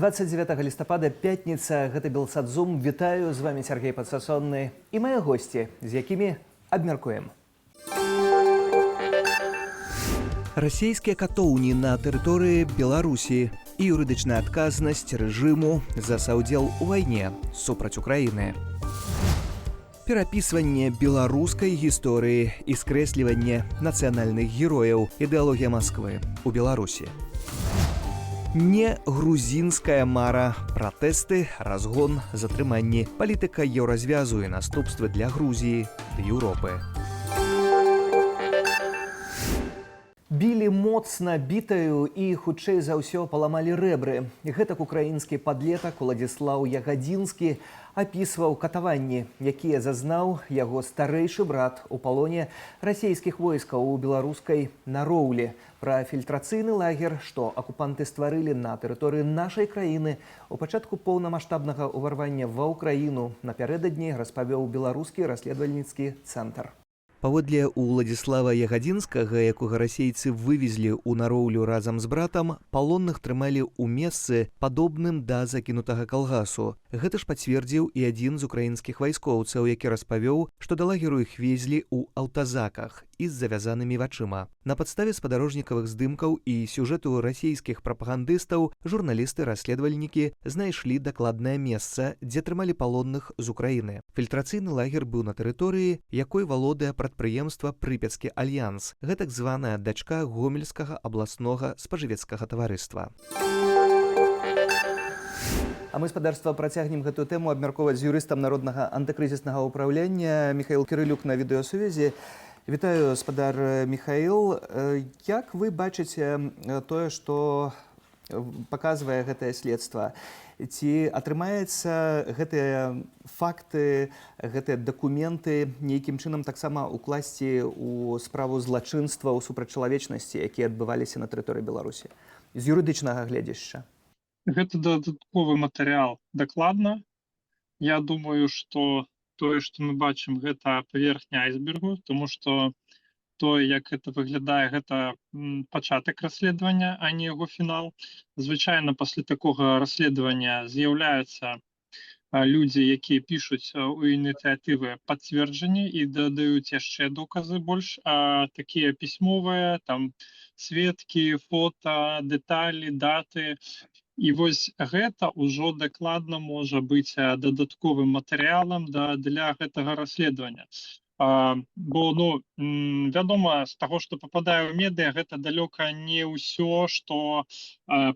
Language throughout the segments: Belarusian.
29 лістапада, пятніца, гэта Белсадзум. Вітаю, з вами Сергей Падсасонны і мае госці, з якімі абмяркуем. Расійскія катоўні на тэрыторыі Беларусі і юрыдычная адказнасць рэжыму за саўдзел у вайне супраць Украіны. Перапісванне беларускай гісторыі і скрэсліванне нацыянальных герояў, ідэалогія Масквы у Беларусі. Не грузінская мара, пратэсты, разгон, затрыманні, палітыка еўразвязу і наступствы для Грузіі ды Еўропы. Білі моцна бітаю і, хутчэй за ўсё, паламалі рэбры. Гэтак украінскі падлетак Уладзіслаў Ягадзінскі апісваў катаванні, якія зазнаў яго старэйшы брат у палоне расійскіх войскаў у беларускай Нароўлі. Пра фільтрацыйны лагер, што акупанты стварылі на тэрыторыі нашай краіны у пачатку поўнамаштабнага ўварвання ва ўкраіну напярэдадні распавёў беларускі расследавальніцкі цэнтр. Паводле Уладзіслава Ягадзінскага, якога расейцы вывезлі ў Нароўлю разам з братам, палонных трымалі ў месцы, падобным да закінутага калгасу. Гэта ж пацвердзіў і адзін з украінскіх вайскоўцаў, які распавёў, што да лагеру іх везлі ў аўтазаках і з завязанымі вачыма. На падставе спадарожнікавых здымкаў і сюжэту расійскіх прапагандыстаў журналісты-расследавальнікі знайшлі дакладнае месца, дзе трымалі палонных з Украіны. Фільтрацыйны лагер быў на тэрыторыі, якой валодае прадпрыемства «Прыпяцкі альянс». Гэтак званая дачка Гомельскага абласнога спажывецкага таварыства. А мы, спадарства, працягнем гэтую тэму абмяркоўваць з юрыстам Народнага антыкрызіснага ўпраўлення Михаил Кирылюк на відэасувязі. Вітаю, спадар Михаил. Як вы бачыце тое, што паказвае гэтае следства? Ці атрымаецца гэтыя факты, гэтыя дакументы нейкім чынам таксама укласці ў справу злачынстваў супрацьчалавечнасці, якія адбываліся на тэрыторыі Беларусі? З юрыдычнага гледзяшча. Гэта дадатковы матэрыял дакладна. Я думаю, што тое, што мы бачым, гэта паверхня айсбергу, тому што тое, як гэта выглядае, гэта пачатак расследавання, а не яго фінал. Звычайна пасля такога расследавання з'яўляюцца людзі, якія пішуць у ініцыятывы пацверджанні і дадаюць яшчэ доказы больш, такія пісьмовыя, там сведкі, фота, дэталі, даты. І вось гэта ўжо дакладна можа быць дадатковым матэрыялам для гэтага расследавання. Бо, вядома, з таго, што пападае ў медыа, гэта далёка не ўсё, што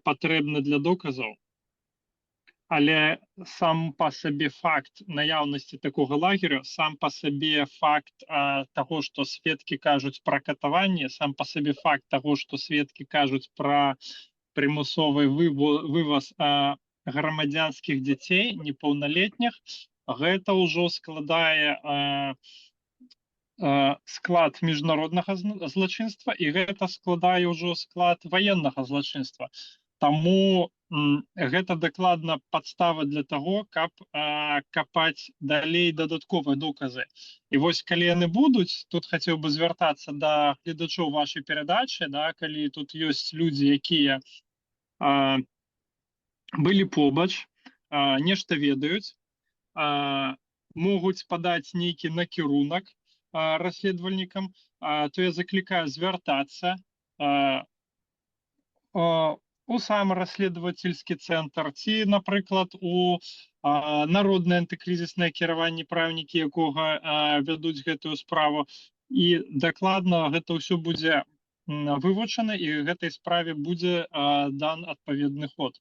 патрэбна для доказаў. Але сам па сабе факт наяўнасці такога лагеря, сам па сабе факт таго, што сведкі кажуць пра катаванне, сам па сабе факт таго, што сведкі кажуць пра прымусовы вываз грамадзянскіх дзяцей, непаўналетніх, гэта ўжо складае склад міжнароднага злачынства, і гэта складае ўжо склад ваеннага злачынства. Таму гэта дакладна падстава для таго, каб капаць далей дадатковыя доказы. І вось калі яны будуць, тут хацеў бы звяртацца да гледачоў вашай перадачы, калі тут ёсць людзі, якія былі побач, нешта ведаюць, могуць падаць нейкі накірунак расследавальнікам, то я заклікаю звяртацца у сам расследавацельскі цэнтр ці, напрыклад, у Народнае антыкрызіснае кіраванне, правнікі якога вядуць гэтую справу. І дакладна гэта ўсё будзе вывучана, і гэтай справе будзе дан адпаведны ход.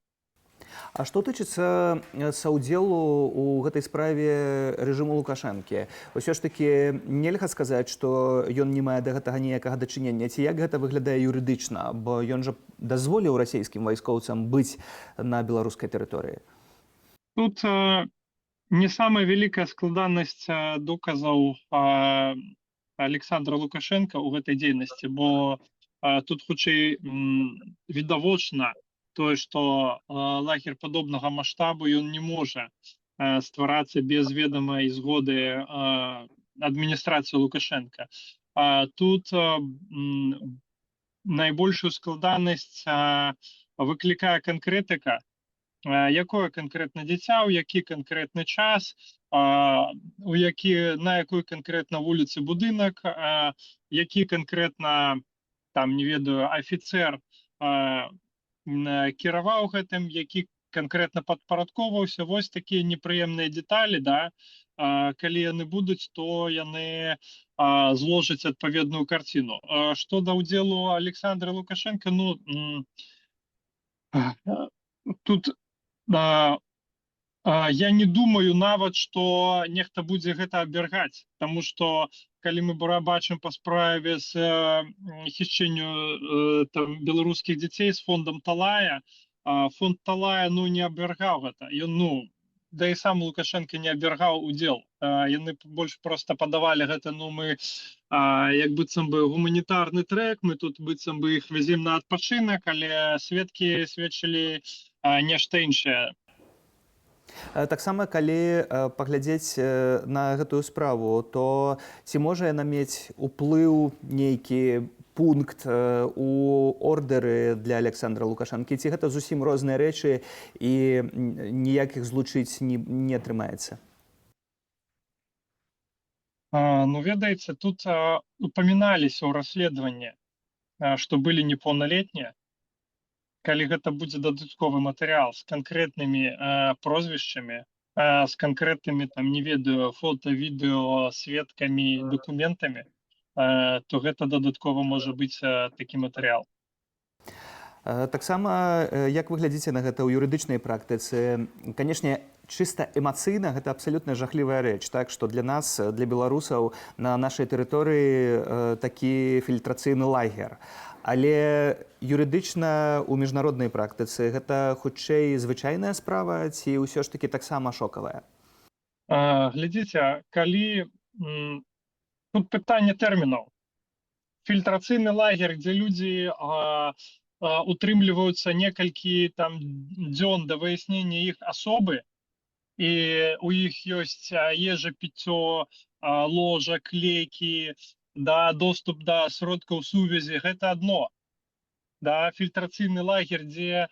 А што тычыцца саўдзелу ў гэтай справе рэжыму Лукашэнкі? Усё ж такі нельга сказаць, што ён не мае да гэтага ніякага дачынення. Ці як гэта выглядае юрыдычна? Бо ён жа дазволіў расійскім вайскоўцам быць на беларускай тэрыторыі. Тут не самая вялікая складанасць доказаў Александра Лукашенка ў гэтай дзейнасці, бо тут хутчэй відавочна тое, што лагер падобнага маштабу ён не можа стварацца без ведамай згоды адміністрацыі Лукашенка. Тут найбольшую складанасць выклікае канкрэтыка якое канкрэтна дзіця, у які канкрэтны час, на якой канкрэтна вуліцы будынак, які канкрэтна там не ведаю афіцэр кіраваў гэтым, які канкрэтна падпарадковаўся. Вось такія непрыемныя дэталі, да, калі яны будуць, то яны зложаць адпаведную карціну. Што да ўдзелу Александра Лукашенко, ну тут я не думаю нават, што нехта будзе гэта абвяргаць, таму што калі мы бачым па справе з хішчэнню беларускіх дзяцей з фондам Талая, фонд Талая не абвяргаў гэта. Ён, да і сам Лукашенко не абвяргаў удзел. Яны больш проста падавалі гэта, мы як быццам бы гуманітарны трэк, мы тут быццам бы іх вязем на адпачынак, але сведкі сведчылі нешта іншае. Таксама, калі паглядзець на гэтую справу, то ці можа яна мець уплыў нейкі пункт у ордэры для Александра Лукашенкі, ці гэта зусім розныя рэчы і ніякіх злучыць не атрымаецца? Ведаеце, тут упаміналіся ў расследаванні, што былі непаўналетнія. Калі гэта будзе дадатковы матэрыял з канкрэтнымі прозвішчамі, з канкрэтнымі, там, не ведаю, фота, відэо, сведкамі, дакументамі, то гэта дадаткова можа быць такі матэрыял. Таксама, як вы глядзіце на гэта ў юрыдычнай практыцы? Канешне, чыста эмацыйна гэта абсалютна жахлівая рэч, так што для нас, для беларусаў на нашай тэрыторыі такі фільтрацыйны лагер. Але юрыдычна ў міжнароднай практыцы гэта хутчэй звычайная справа ці ўсё ж такі таксама шокавая? Глядзіце, калі тут пытанне тэрмінаў. Фільтрацыйны лагер, дзе людзі утрымліваюцца некалькі там дзён да выяснення іх асобы, і у іх ёсць ежа, піццё, ложак, лекі, да, доступ да сродкаў сувязі, гэта адно. Да, фільтрацыйны лагер, дзе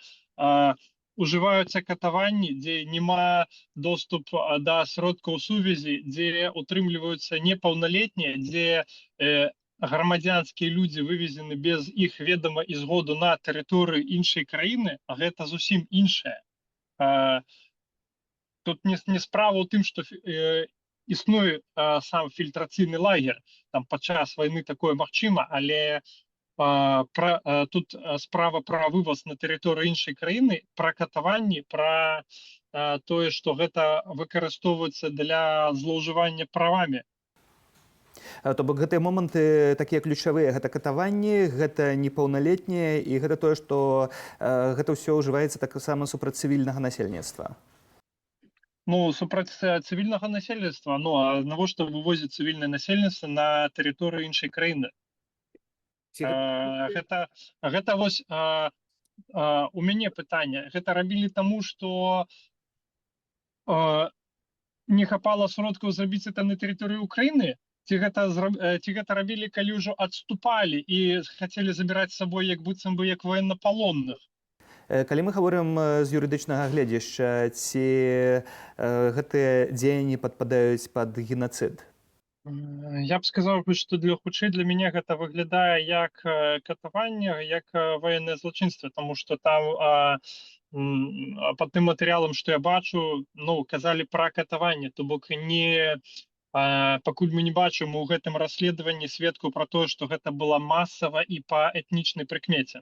ужываюцца катаванні, дзе няма доступ да сродкаў сувязі, дзе утрымліваюцца непаўналетнія, дзе грамадзянскія людзі вывезены без іх ведама і згоду на тэрыторыю іншай краіны, а гэта зусім іншае. Тут не справа ў тым, што існуе сам фільтрацыйны лагер, там падчас вайны такое магчыма, але тут справа пра вываз на тэрыторыю іншай краіны, пра катаванні, пра тое, што гэта выкарыстоўваецца для злоўжывання правамі. То бок гэтыя моманты такія ключавыя, гэта катаванні, гэта непаўналетнія і гэта тое, што гэта ўсё ўжываецца таксама супраць цывільнага насельніцтва. Супраць цывільнага насельніцтва, а навошта вывозіць цывільнае насельніцтва на тэрыторыю іншай краіны? Гэта вось у мяне пытанне. Гэта рабілі таму, што не хапала сродкаў зрабіць гэта на тэрыторыі Украіны? Ці гэта рабілі, калі ўжо адступалі і хацелі забіраць з сабой як быццам бы як ваеннапалонных? Калі мы гаворым з юрыдычнага гледзяшча, ці гэтыя дзеянні падпадаюць пад генацыд? Я б сказаў, што хутчэй для мяне гэта выглядае як катаванне, як ваеннае злачынства, таму што там па тым матэрыялам, што я бачу, казалі пра катаванне, то бок пакуль мы не бачым у гэтым расследаванні сведку пра тое, што гэта была масава і па этнічнай прыкмеце.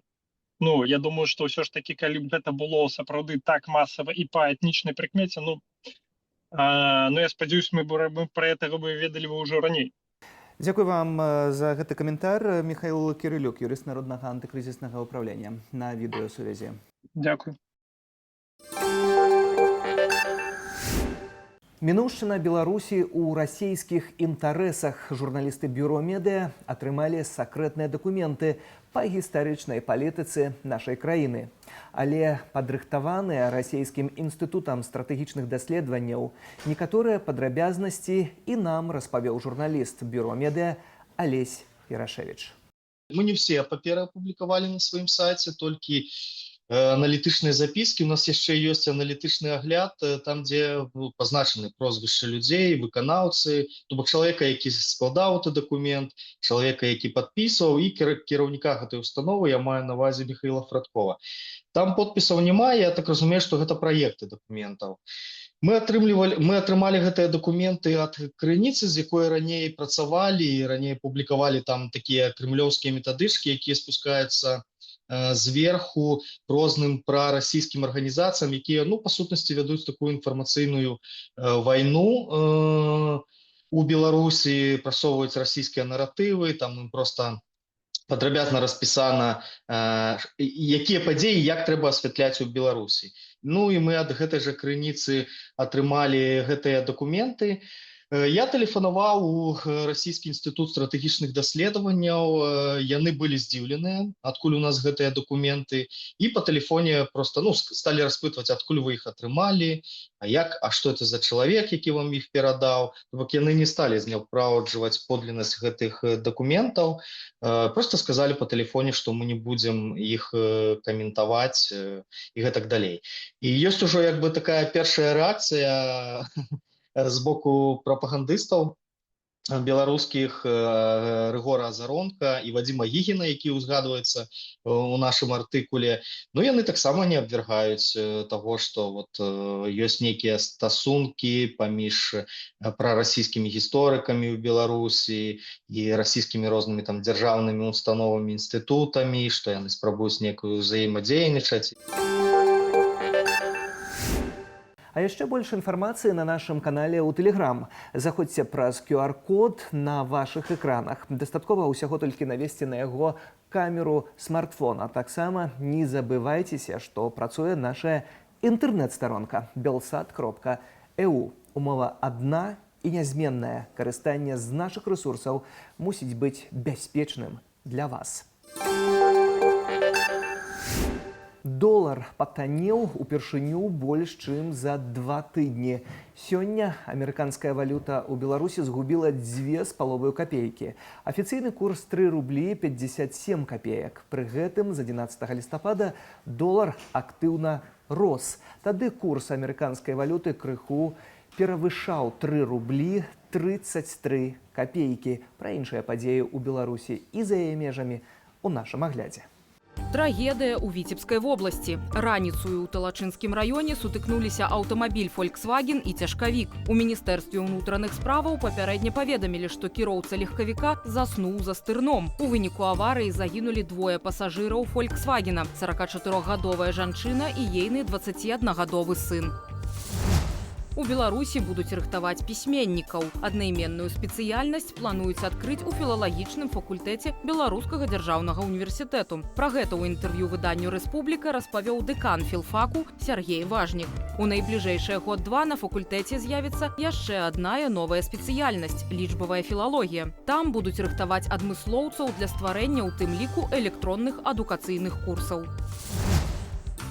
Я думаю, што ўсё ж такі, калі б гэта было сапраўды так масава і па этнічнай прыкмеце, я спадзяюсь, мы пра гэтага бы ведалі ўжо раней. Дзякуй вам за гэты каментар. Михаил Кирилюк, юрыст Народнага антыкрызіснага ўправлення на відэасувязі. Дзякуй. Мінуўшчына Беларусі ў расійскіх інтарэсах. Журналісты бюро медыа атрымалі сакрэтныя дакументы па гістарычнай палітыцы нашай краіны. Але падрыхтаваныя расійскім інстытутам стратэгічных даследаванняў некаторыя падрабязнасці і нам распавёў журналіст бюро медыа Алесь Ярашевіч. Мы не все паперы апублікавалі на сваім сайце, толькі аналітычныя запіскі. У нас яшчэ ёсць аналітычны агляд, там дзе пазначаны прозвішчы людзей, выканаўцы, то бок чалавека, які складаў гэты дакумент, чалавека, які падпісваў, і кіраўніка гэтай установы, я маю на ўвазе Михаила Фрадкова. Там подпісаў няма, я так разумею, што гэта праекты дакументаў. Мы атрымалі гэтыя дакументы ад крыніцы, з якой раней працавалі і раней публікавалі там такія крымлёўскія метадычкі, якія спускаюцца зверху розным прарасійскім арганізацыям, якія, па сутнасці, вядуць такую інфармацыйную вайну у Беларусі, прасоўваюць расійскія наратывы, там ім проста падрабязна распісана, якія падзеі, як трэба асвятляць у Беларусі. І мы ад гэтай жа крыніцы атрымалі гэтыя дакументы. Я тэлефанаваў у расійскі інстытут стратэгічных даследаванняў, яны былі здзіўленыя, адкуль у нас гэтыя дакументы, і па тэлефоне проста сталі распытваць, адкуль вы іх атрымалі, а што это за чалавек, які вам іх перадаў. Бок яны не сталі зняпраўджваць подлиннасць гэтых дакументаў, проста сказалі па тэлефоне, што мы не будзем іх каментаваць і гэтак далей. І ёсць ужо такая першая рэакцыя з боку прапагандыстаў беларускіх, Рыгора Азаронка і Вадзіма Гігіна, які ўзгадваецца у нашым артыкуле. Яны таксама не абвяргаюць таго, што ёсць нейкія стасункі паміж прарасійскімі гісторыкамі ў Беларусі і расійскімі рознымі дзяржаўнымі установамі, інстытутамі, што яны спрабуюць некую ўзаемадзейнічаць. А яшчэ больш інфармацыі на нашым канале ў Тэлеграм. Заходзьце праз QR-код на вашых экранах. Дастаткова ўсяго толькі навесці на яго камеру смартфона. Таксама не забывайцеся, што працуе наша інтэрнэт-старонка belsat.eu. Умова адна і нязменная. Карыстанне з нашых рэсурсаў мусіць быць бяспечным для вас. Долар патаннеў упершыню больш чым за 2 тыдні. Сёння амерыканская валюта ў Беларусі згубіла 2,5 копейкі. Афіцыйны курс 3 рублі 57 копеек. Пры гэтым з 11 лістапада долар актыўна рос. Тады курс амерыканскай валюты крыху перавышаў 3 рублі 33 копейкі. Пра іншыя падзеі ў Беларусі і за яе межамі у нашым аглядзе. Трагедыя ў Віцебскай вобласці. Раніцую ў Талачынскім раёне сутыкнуліся аўтамабіль «Фольксваген» і цяжкавік. У Міністэрстве ўнутраных справаў папярэдне паведамілі, што кіроўца легкавіка заснуў за стырном. У выніку аварыі загінулі 2 пасажыраў «Фольксвагена» – 44-гадовая жанчына і ейны 21-гадовы сын. У Беларусі будуць рыхтаваць пісьменнікаў. Аднайменную спецыяльнасць плануюць адкрыць у філалагічным факультэце Беларускага дзяржаўнага універсітэту. Пра гэта ў інтэрв'ю выданню «Рэспубліка» распавёў дэкан філфаку Сергей Важнік. У найбліжэйшыя год-два на факультэце з'явіцца яшчэ адная новая спецыяльнасць – лічбавая філалогія. Там будуць рыхтаваць адмыслоўцаў для стварэння ў тым ліку электронных адукацыйных курсаў.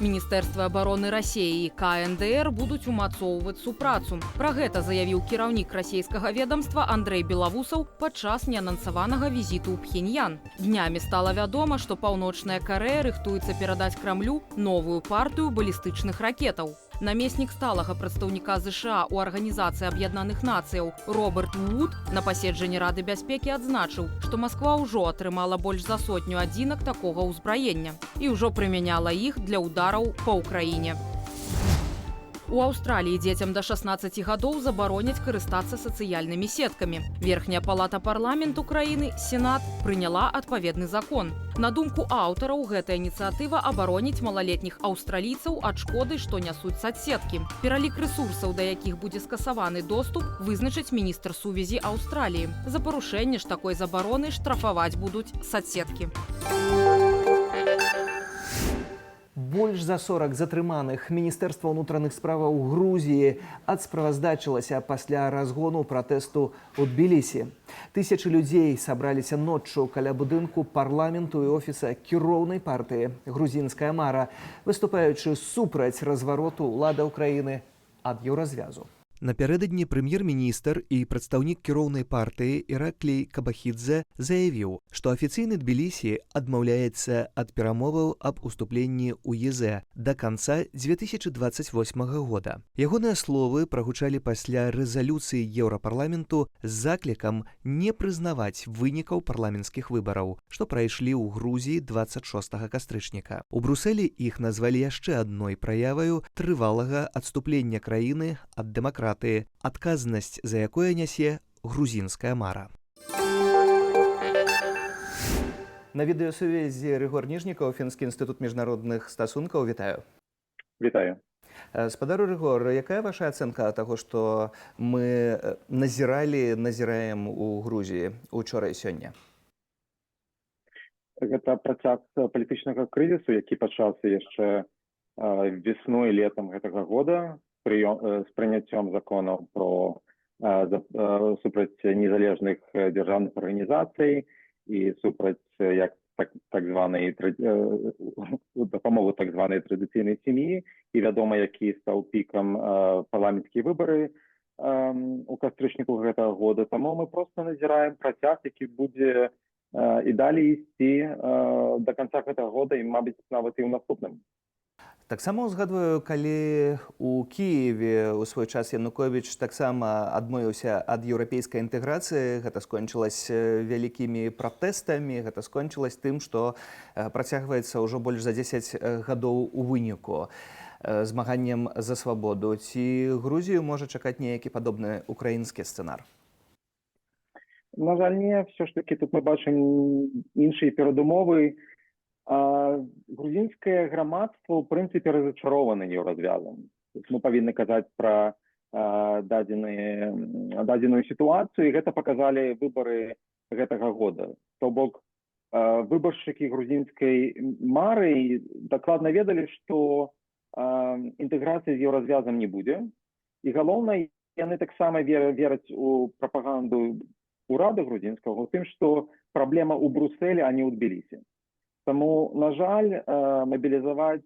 Міністэрства абароны Расіі і КНДР будуць умацоўваць супрацу. Пра гэта заявіў кіраўнік расійскага ведамства Андрэй Белавусаў падчас неанансаванага візіту ў Пхеньян. Днямі стала вядома, што Паўночная Карэя рыхтуецца перадаць Крамлю новую партыю балістычных ракетаў. Намеснік сталага прадстаўніка ЗША ў Арганізацыі Аб'яднаных Нацыяў Роберт Вуд на паседжанні Рады бяспекі адзначыў, што Масква ўжо атрымала больш за 100 адзінак такога ўзбраення і ўжо прымяняла іх для удараў па ўкраіне. У Аўстраліі дзецям да 16 гадоў забароняць карыстацца сацыяльнымі сеткамі. Верхняя палата парламенту краіны, Сенат, прыняла адпаведны закон. На думку аўтараў, гэтая ініцыятыва абароніць малалетніх аўстралійцаў ад шкоды, што нясуць соцсеткі. Пералік рэсурсаў, да якіх будзе скасаваны доступ, вызначыць міністр сувязі Аўстраліі. За парушэнне ж такой забароны штрафаваць будуць соцсеткі. Больш за 40 затрыманых. Міністэрства ўнутраных справаў Грузіі адсправаздачылася пасля разгону пратэсту ў Тбілісі. Тысячы людзей сабраліся ноччу каля будынку парламенту і офіса кіроўнай партыі «Грузінская мара», выступаючы супраць развароту ўлады ўкраіны ад еўразвязу. Напярэдадні прэм'ер-міністр і прадстаўнік кіроўнай партыі Іраклій Кабахідзе заявіў, што афіцыйны Тбілісі адмаўляецца ад перамоваў аб уступленні ў ЕЗ да канца 2028 года. Ягоныя словы прагучалі пасля рэзалюцыі Еўрапарламенту з заклікам не прызнаваць вынікаў парламенцкіх выбараў, што прайшлі ў Грузіі 26 кастрычніка. У Брусэлі іх назвалі яшчэ адной праяваю трывалага адступлення краіны ад дэмакратыі, адказнасць за якое нясе грузінская мара. На відэасувязі Рыгор Ніжнікаў, Фінскі інстытут міжнародных стасункаў. Вітаю. Вітаю. Спадару Рыгор, якая ваша ацэнка таго, што мы назіраем у Грузіі учора і сёння? Гэта працяг палітычнага крызісу, які пачаўся яшчэ весной і летам гэтага года з прыняццём законаў супраць незалежных дзяржаўных арганізацый і супраць так званай дапамогу так званай традыцыйнай сям'і, і вядома, які стаў пікам парламенцкія выбары у кастрычніку гэтага года. Таму мы проста назіраем працяг, які будзе і далей ісці да канца гэтага года і, мабыць, нават і ў наступным. Таксама узгадваю, калі у Кіеве ў свой час Януковіч таксама адмовіўся ад еўрапейскай інтэграцыі, гэта скончылася вялікімі пратэстамі, гэта скончылася тым, што працягваецца ўжо больш за 10 гадоў у выніку змаганнем за свабоду. Ці Грузію можа чакаць нейкі падобны украінскі сцэнар? На жаль, не. Все ж таки тут мы бачым іншыя перадумовы. Грузінскае грамадства, у прынцыпе, разачарована еўразвязам. Мы павінны казаць пра дадзеную сітуацыю, і гэта паказалі выбары гэтага года. То бок, выбаршчыкі грузінскай мары дакладна ведалі, што інтэграцыі з еўразвязам не будзе. І галоўнае, яны таксама вераць у прапаганду урада грузінскага, у тым, што праблема ў Брусэлі, а не ў Тбілісі. Таму, на жаль, мабілізаваць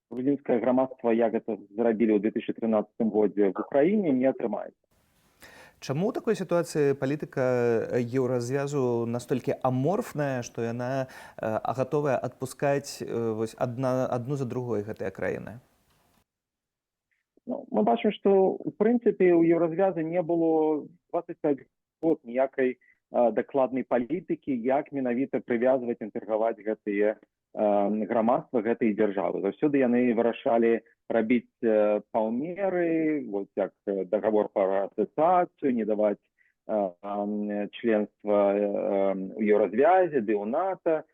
грузінскае грамадства, як гэта зрабілі ў 2013 годзе в Украіне, не атрымаецца. Чаму ў такой сітуацыі палітыка еўразвязу настолькі аморфная, што яна гатовая адпускаць адну за другой гэтыя краіны? Мы бачым, што, у прынцыпе, у еўразвяза не было 25 год ніякай дакладнай палітыкі, як менавіта прывязваць, інтэграваць гэтыя грамадства, гэтыя дзяржавы. Заўсёды яны вырашалі рабіць паўмеры, як дагавор пра асацыяцыю, не даваць членства ў еўразвязе, ды ў НАТО.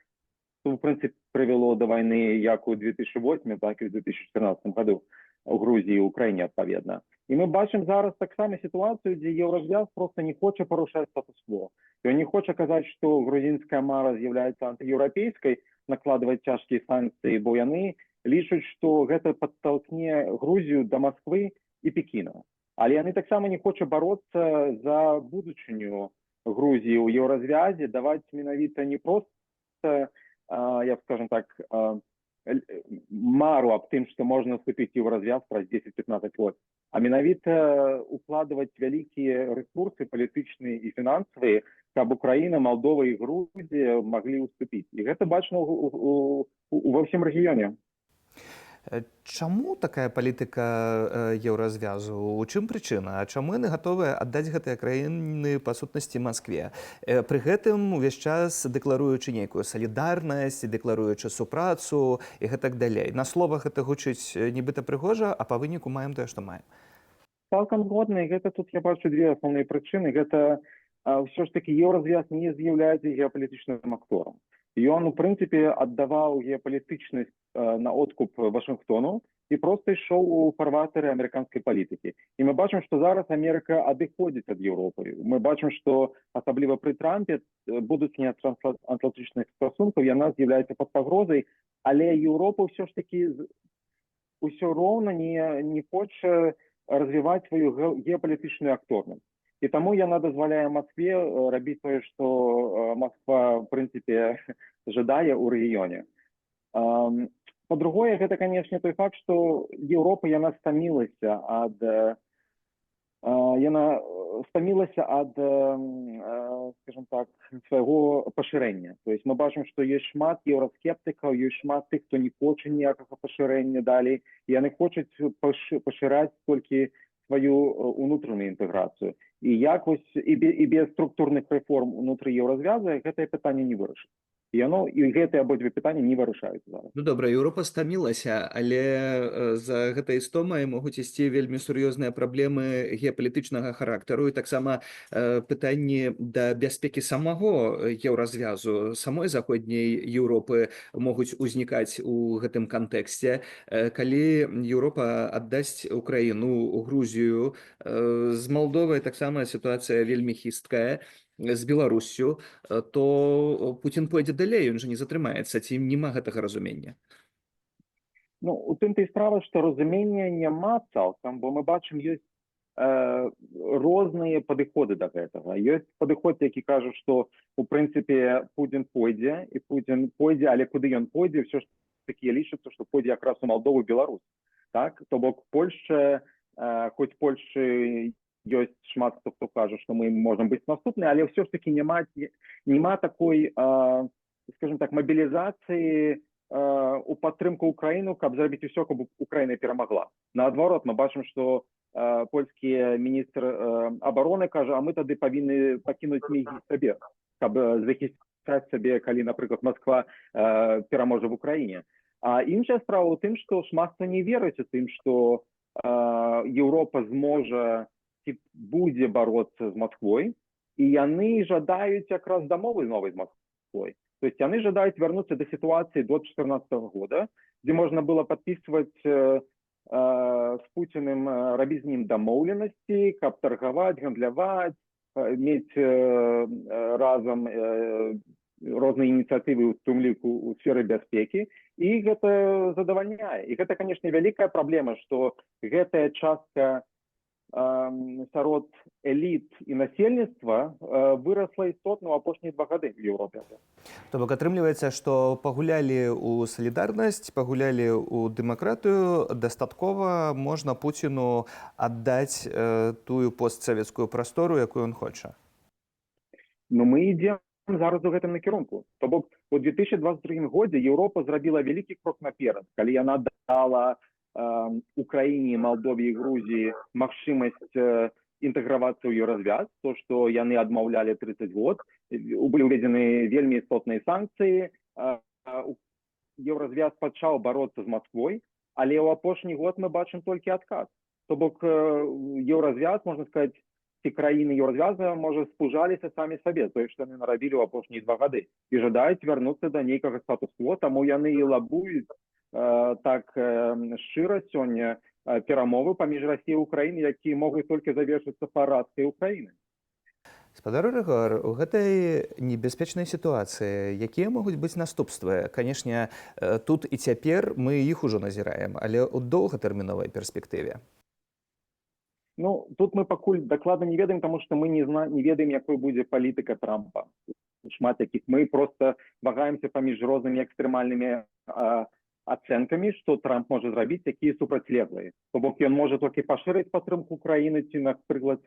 Што, у прынцыпе, прывяло да вайны як у 2008, так і ў 2014 году у Грузіі і Украіне, адпаведна. І мы бачым зараз таксама сітуацыю, дзе еўразвяз проста не хоча парушаць статус-кво. Ён не хоча казаць, што грузінская мара з'яўляецца антыеўрапейскай, накладваць цяжкія санкцыі, бо яны лічаць, што гэта падталкне Грузію да Масквы і Пекіна. Але яны таксама не хоча бароцца за будучыню Грузіі ў еўразвязе, даваць менавіта не проста, я б скажам так, мару аб тым, што можна вступіць у развяз праз 10-15 год, а менавіта укладваць вялікія рэсурсы палітычныя і фінансавыя, каб Украіна, Малдова і Грузія маглі ўступіць. І гэта бачна ва ўсім рэгіёне. Чаму такая палітыка еўразвязу? У чым прычына? А чаму яны гатовыя аддаць гэтыя краіны па сутнасці Маскве? Пры гэтым увесь час дэкларуючы нейкую салідарнасць, дэкларуючы супрацу і гэтак далей. На словах гэта гучыць нібыта прыгожа, а па выніку маем тое, што маем. Цалкам згодна, і гэта тут я бачу две асноўныя прычыны. Гэта ўсё ж такі еўразвяз не з'яўляецца геапалітычным акторам. Ён, у прынцыпе, аддаваў геапалітычнасць на откуп Вашынгтону і проста ішоў у фарватары амерыканскай палітыкі. І мы бачым, што зараз Амерыка адыходзіць ад Еўропы. Мы бачым, што асабліва пры Трампе будучыня трансатлантычных стасункаў яна з'яўляецца пад пагрозай, але Еўропа ўсё ж такі ўсё роўна не хоча развіваць сваю геапалітычную акторнасць. І таму яна дазваляе Маскве рабіць тое, што Масква, в прынцыпе, жадае ў рэгіёне. Па-другое, гэта, канешне, той факт, што Еўропа, яна стамілася ад скажем так, свайго пашырэння. То есть мы бачым, што ёсць шмат еўраскептыкаў, ёсць шмат тых, хто не хоча ніякага пашырэння далей, і яны хочуць пашыраць толькі сваю унутраную інтэграцыю. І без структурных рэформ унутры еўразвяза гэтае пытанне не вырашыць. І гэтыя абодва пытанні не вырашаюць зараз. Ну добра, Еўропа стамілася, але за гэтай стомай могуць ісці вельмі сур'ёзныя праблемы геапалітычнага характару і таксама пытанні да бяспекі самого еўразвязу, самой заходняй Еўропы могуць узнікаць у гэтым кантэксце. Калі Еўропа аддасць Украіну, Грузію, з Малдовай таксама сітуацыя вельмі хісткая, з Беларуссю, то Путін пойдзе далей, ён жа не затрымаецца, ці няма гэтага разумення? Ну, у тым-то і справа, што разумення няма цалкам, бо мы бачым, ёсць розныя падыходы да гэтага. Ёсць падыход, які кажа, што у прынцыпе Путін пойдзе, але куды ён пойдзе, ўсё ж такі лічыцца, што пойдзе якраз у Малдову, Беларусь. Так? То бок Польшча, хоць Польшчы ёсць шмат хто кажа, што мы можам быць наступны, але ўсё ж таки няма такой, скажем так, мабілізацыі у падтрымку Украіну, каб зрабіць усё, каб Украіна перамагла. Наадварот, мы бачым, што польскі міністр абароны кажа, а мы тады павінны пакінуць мігі сабе, каб захісціць сабе, калі, напрыклад, Москва пераможа в Украіне. А іншая справа ў тым, што шмат хто не верыць у тым, што Еўропа зможа ці будзе бароцца з Москвой, і яны жадаюць якраз дамовы новай з Москвой. То есть яны жадаюць вярнуцца да сітуацыі до 2014 года, дзе можна было падпісваць з Пуціным, рабіць з ім дамоўленасці, каб таргаваць, гандляваць, мець разам розныя ініцыятывы, у тым ліку у сферы бяспекі, і гэта задавальняе. І гэта, канешне, вялікая праблема, што гэтая частка сярод эліт і насельніцтва вырасла істотна ў апошнія 2 гады в Еўропе. То бок атрымліваецца, што пагулялі ў салідарнасць, пагулялі ў дэмакратыю, дастаткова можна Пуціну аддаць тую постсавецкую прастору, якую ён хоча. Ну мы ідзем зараз у гэтым накірунку. То бок у 2022 годзе Еўропа зрабіла вялікі крок наперад, калі яна дала Украіне, Малдове і Грузіі магчымасць інтэгравацца ў еўразвяз, то, што яны адмаўлялі 30 год, былі ўведзены вельмі істотныя санкцыі, еўразвяз пачаў бароцца з Москвой, але ў апошні год мы бачым толькі адказ. То бок еўразвяз, можна сказаць, ці краіны еўразвяза, можа, спужаліся самі сабе, тое, што яны нарабілі ў апошнія 2 гады, і жадаюць вярнуцца да нейкага статус-кво, таму яны і лабуюць так шчыра сёння перамовы паміж Расіяй і Украінай, якія могуць толькі завершыцца паразкай Украіны. Спадар Рыгор, у гэтай небяспечнай сітуацыі якія могуць быць наступствы? Канешне, тут і цяпер мы іх ужо назіраем, але ў доўгатэрміновай перспектыве. Ну, тут мы пакуль дакладна не ведаем, таму што мы не ведаем, якой будзе палітыка Трампа. Шмат якіх мы проста вагаемся паміж рознымі экстрэмальнымі ацэнкамі, што Трамп можа зрабіць, якія супрацьлеглыя. То бок ён можа толькі пашырыць падтрымку Украіны ці, напрыклад,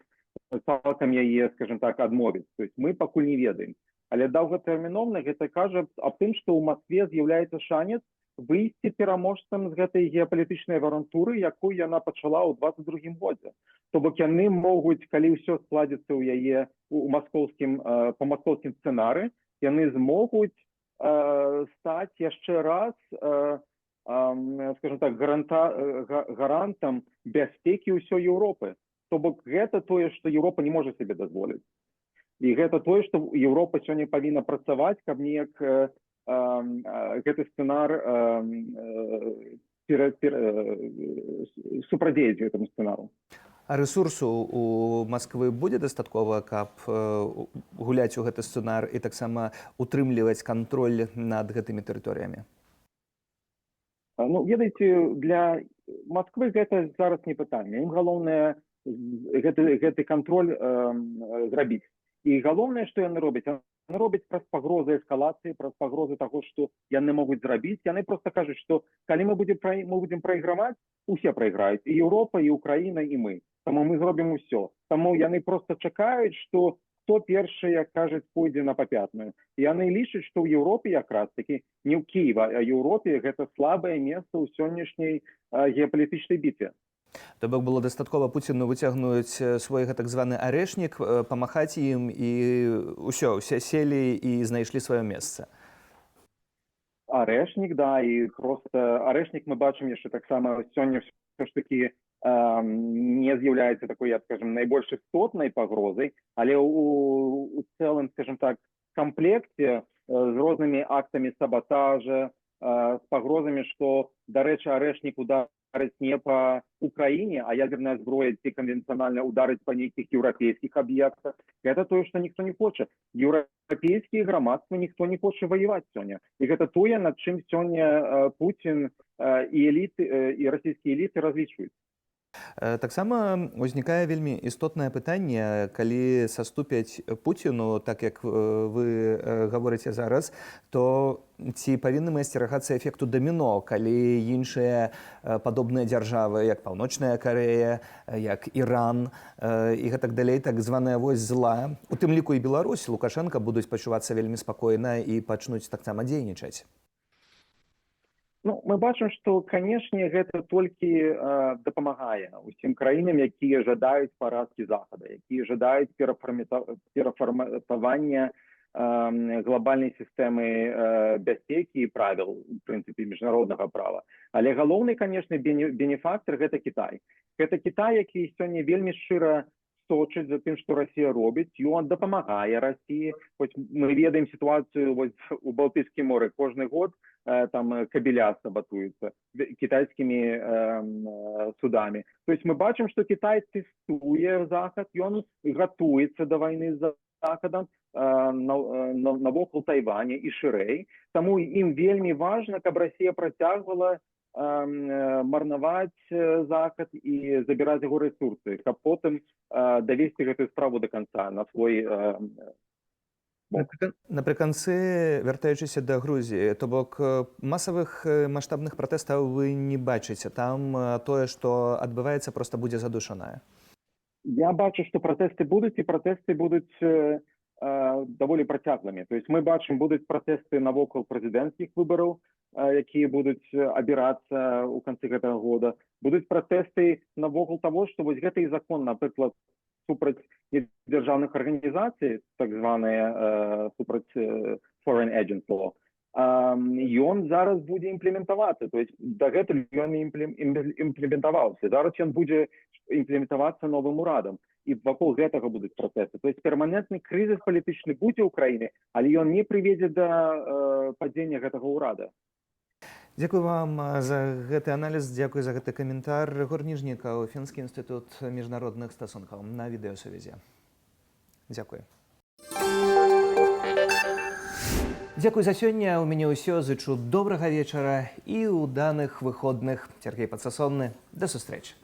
цалкам яе, скажем так, адмовіць. То есть мы пакуль не ведаем. Але доўгатэрмінова гэта кажа аб тым, што ў Маскве з'яўляецца шанец выйсці пераможцам з гэтай геапалітычнай авантуры, якую яна пачала ў 2022 годзе. То бок яны могуць, калі ўсё складзецца ў яе па маскоўскім сцэнары, яны змогуць стаць яшчэ раз, скажем так, гарантам бяспекі ўсёй Еўропы. То бок гэта тое, што Еўропа не можа сабе дазволіць. І гэта тое, што Еўропа сёння павінна працаваць, каб неяк гэты сцэнар супрадзеяць гэтаму сцэнару. А рэсурсу у Масквы будзе дастаткова, каб гуляць у гэты сцэнар і таксама утрымліваць кантроль над гэтымі тэрыторыямі? Ну, ведаеце, для Масквы гэта зараз не пытанне. Ім галоўнае гэты кантроль зрабіць. І галоўнае, што яны робяць, робяць праз пагрозы эскалацыі, праз пагрозы таго, што яны могуць зрабіць. Яны проста кажуць, што калі мы будзем прайграваць, усе прайграюць, і Еўропа, і Украіна, і мы. Таму мы зробім усё. Таму яны проста чакаюць, што хто першы, як кажуць, пойдзе на папятную. Яны лічаць, што ў Еўропе якраз такі не ў Кіева, а Еўропе гэта слабае месца ў сённяшняй геапалітычнай бітве. То бок было дастаткова Пуціну выцягнуць свой так званы арэшнік, памахаць ім і ўсё селі і знайшлі сваё месца. Арэшнік, да, і проста арэшнік мы бачым яшчэ таксама сёння ўсё ж такі не з'яўляецца такой, як скажем, найбольш істотнай пагрозай, але у цэлым, скажем так, камплекце з рознымі актамі саботажа, з пагрозамі, што, дарэчы, арэшнік ударыць не па Украіне, а ядерная зброя ці канвенцыянальна ударыць па нейкіх еўрапейскіх аб'ектах. Гэта тое, што ніхто не хоча. Еўрапейскія грамадствы ніхто не хоча ваяваць сёння. І гэта тое, над чым сёння Пуцін і эліты, і расійскія эліты разлічваюць. Таксама узнікае вельмі істотнае пытанне, калі саступяць Пуціну, так як вы гаворыце зараз, то ці павінны мы асцерагацца эфекту даміно, калі іншыя падобныя дзяржавы, як Паўночная Карэя, як Іран і гэтак далей, так званая вось зла, у тым ліку і Беларусь, Лукашенка будуць пачувацца вельмі спакойна і пачнуць таксама дзейнічаць. Ну, мы бачым, што, канешне, гэта толькі дапамагае усім краінам, якія жадаюць парадкі Захада, якія жадаюць перафарматавання глобальнай сістэмы бяспекі і правіл, у прынцыпе, міжнароднага права. Але галоўны, канешне, бенефактар – гэта Кітай. Гэта Кітай, які сёння вельмі шчыра сочыць за тым, што Расія робіць. Ён дапамагае Расіі. Хоць мы ведаем сітуацыю у Балтыйскім моры. Кожны год там кабеля сабатуюцца кітайскімі судамі. То есть мы бачым, што Кітай тэстуе Захад, ён гатуецца да вайны з Захадам навокал Тайваня і шырэй. Таму ім вельмі важна, каб Расія працягвала марнаваць Захад і забіраць яго рэсурсы, каб потым давесці гэтую справу да канца на свой бок. Напрыканцы, вяртаючыся да Грузіі, то бок масавых маштабных пратэстаў вы не бачыце. Там тое, што адбываецца, проста будзе задушанае. Я бачу, што пратэсты будуць, і пратэсты будуць даволі працяглымі. То есть мы бачым, будуць пратэсты навокал прэзідэнцкіх выбараў, якія будуць абірацца ў канцы гэтага года. Будуць пратэсты навокал таго, што вось гэты закон, напрыклад, супраць дзяржаўных арганізацый, так званыя супраць foreign agent law, ён зараз будзе імплементавацца. То есть дагэтуль ён імплементаваўся. Зараз ён будзе імплементавацца новым урадам. І вакол гэтага будуць пратэсты. То есть перманентны крызіс палітычны будзе ў краіне, але ён не прыведзе да падзення гэтага ўрада. Дзякую вам за гэты аналіз, дзякую за гэты каментар. Егор Ніжнікаў, Фінскі інстытут міжнародных стасункаў на відэасувязі. Дзякуй. Дзякуй за сёння. У мяне ўсё. Зычу добрага вечара і ўданых выходных. Сергей Падсасонны. Да сустрэчы.